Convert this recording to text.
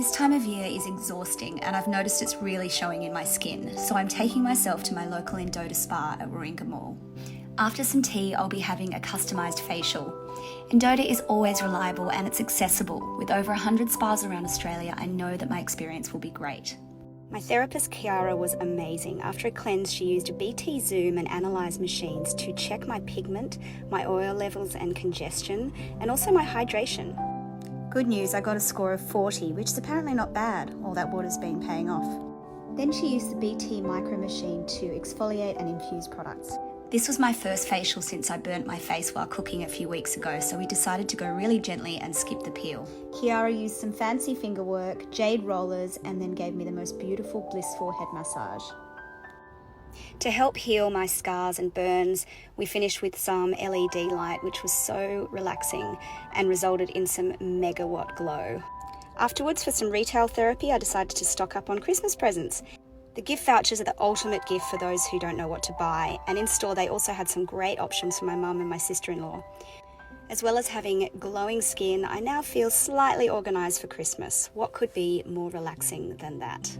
This time of year is exhausting and I've noticed it's really showing in my skin, so I'm taking myself to my local Endota spa at Warringah Mall. After some tea, I'll be having a customised facial. Endota is always reliable and it's accessible. With over 100 spas around Australia, I know that my experience will be great. My therapist Kiara was amazing. After a cleanse, she used a BT Zoom and analyse machines to check my pigment, my oil levels and congestion, and also my hydration. Good news, I got a score of 40, which is apparently not bad. All that water's been paying off. Then she used the BT micro machine to exfoliate and infuse products. This was my first facial since I burnt my face while cooking a few weeks ago, so we decided to go really gently and skip the peel. Kiara used some fancy finger work, jade rollers, and then gave me the most beautiful bliss forehead massage. To help heal my scars and burns, we finished with some LED light, which was so relaxing and resulted in some megawatt glow. Afterwards, for some retail therapy, I decided to stock up on Christmas presents. The gift vouchers are the ultimate gift for those who don't know what to buy, and in store they also had some great options for my mum and my sister-in-law. As well as having glowing skin, I now feel slightly organised for Christmas. What could be more relaxing than that?